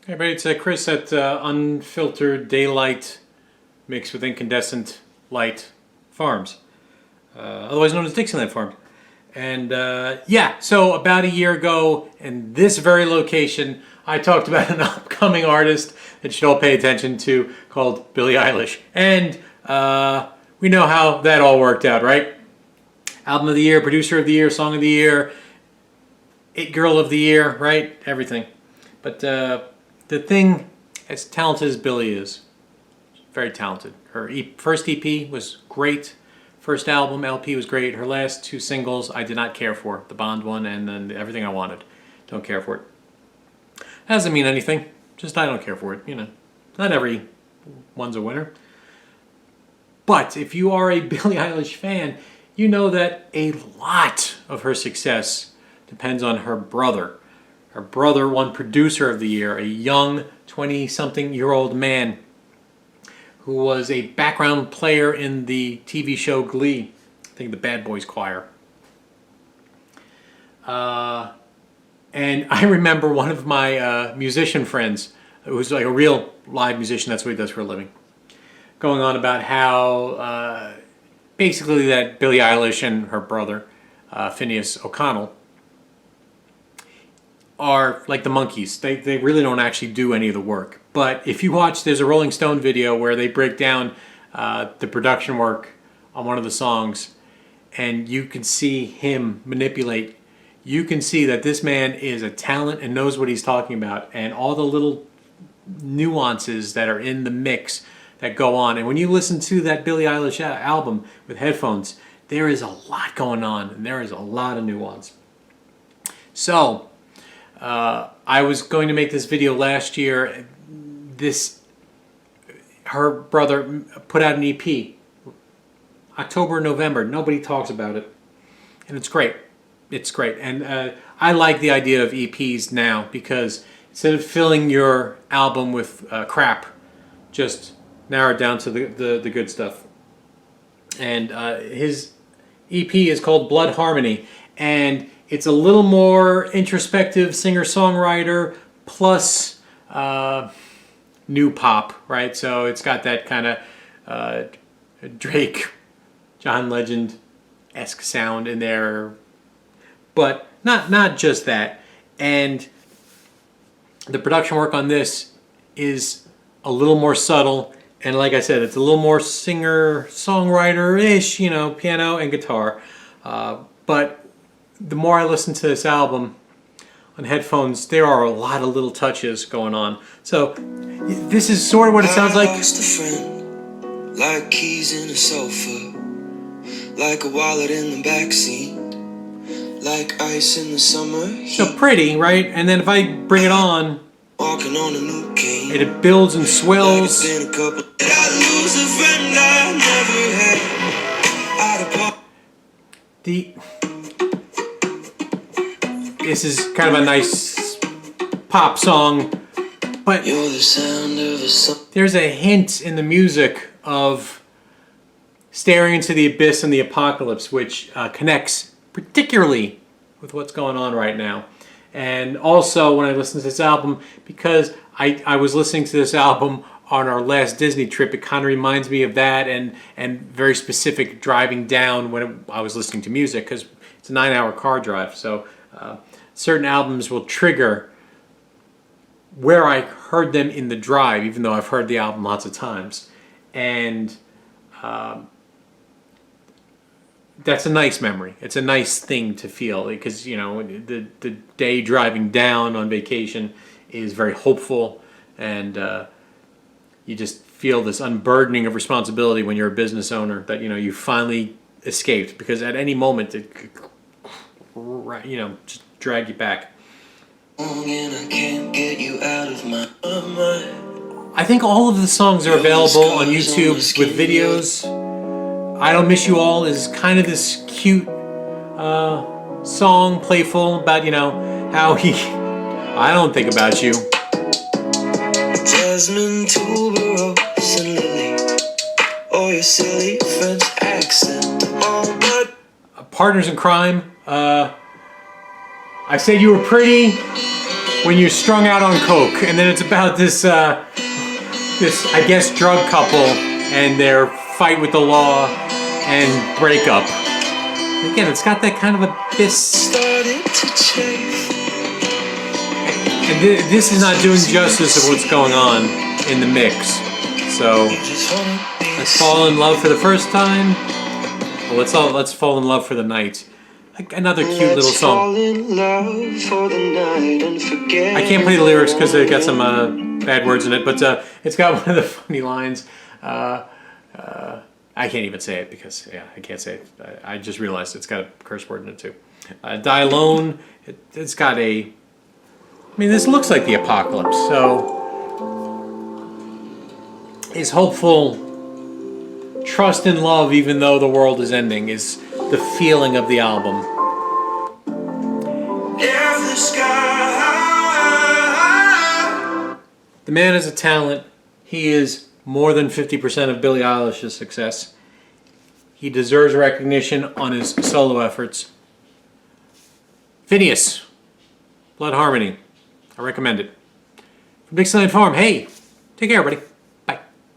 Hey everybody, it's Chris at Unfiltered Daylight mixed with Incandescent Light Farms, otherwise known as Dixieland Farms. And yeah, so about a year ago in this very location, I talked about an upcoming artist that you should all pay attention to called Billie Eilish. And we know how that all worked out, right? Album of the year, producer of the year, song of the year, it girl of the year, right? Everything. But the thing, as talented as Billie is, very talented. Her first EP was great. First album, LP, was great. Her last two singles, I did not care for. The Bond one and then Everything I Wanted. Don't care for it. That doesn't mean anything. Just I don't care for it, you know. Not every one's a winner. But if you are a Billie Eilish fan, you know that a lot of her success depends on her brother. Her brother won Producer of the Year, a young 20-something-year-old man who was a background player in the TV show Glee. I think the Bad Boys Choir. And I remember one of my musician friends, who's like a real live musician, that's what he does for a living, going on about how basically that Billie Eilish and her brother, Finneas O'Connell, are like the monkeys. They really don't actually do any of the work. But if you watch, there's a Rolling Stone video where they break down the production work on one of the songs, and you can see him manipulate. You can see that this man is a talent and knows what he's talking about, and all the little nuances that are in the mix that go on. And when you listen to that Billie Eilish album with headphones, there is a lot going on, and there is a lot of nuance. So I was going to make this video last year. Her brother put out an EP, October, November. Nobody talks about it, and it's great. It's great, and I like the idea of EPs now because instead of filling your album with crap, just narrow it down to the good stuff. And his EP is called Blood Harmony, and it's a little more introspective singer-songwriter plus new pop, right? So it's got that kind of Drake, John Legend-esque sound in there, but not just that. And the production work on this is a little more subtle, and like I said, it's a little more singer-songwriter-ish, you know, piano and guitar. But the more I listen to this album on headphones, there are a lot of little touches going on. So this is sort of what it sounds like. Lost a friend, like keys in a sofa, like a wallet in the backseat, like ice in the summer heat. So pretty, right? And then if I bring it on, walking on a new cane, it builds and swells. like it's been a couple. Did I lose a friend I never had? This is kind of a nice pop song, but You're the sound of a song. there's a hint in the music of staring into the abyss and the apocalypse, which connects particularly with what's going on right now. And also when I listen to this album, because I was listening to this album on our last Disney trip, it kind of reminds me of that and very specific driving down when I was listening to music, because it's a 9-hour car drive. So certain albums will trigger where I heard them in the drive, even though I've heard the album lots of times. And that's a nice memory. It's a nice thing to feel, because, you know, the day driving down on vacation is very hopeful, and you just feel this unburdening of responsibility when you're a business owner that, you know, you finally escaped, because at any moment it could, you know, just drag you back. And I can't get you out of my mind. I think all of the songs are available on YouTube with videos. I Don't Miss You All is kind of this cute song, playful, about, you know, how I don't think about you. Jasmine, tuberose, and lily, or your silly French accent. Oh, but Partners in Crime. I Said You Were Pretty. when you're strung out on coke, and then it's about this I guess drug couple and their fight with the law and breakup. Again, it's got that kind of a Started to chafe. and this is not doing justice of what's going on in the mix. So Just wanna be let's fall in love for the first time. Well, let's fall in love for the night. Like another cute little Let's song. fall in love for the night and forget. I can't play the lyrics because they got some bad words in it, but it's got one of the funny lines. I can't even say it because, yeah, I can't say it. I just realized it's got a curse word in it too. Die Alone, it's got a... I mean, this looks like the apocalypse, so... Is hopeful, trust in love even though the world is ending, is the feeling of the album. If the sky. The man is a talent. He is more than 50% of Billie Eilish's success. He deserves recognition on his solo efforts. Finneas, Blood Harmony. I recommend it. From Dixieland Farm, hey, take care, everybody.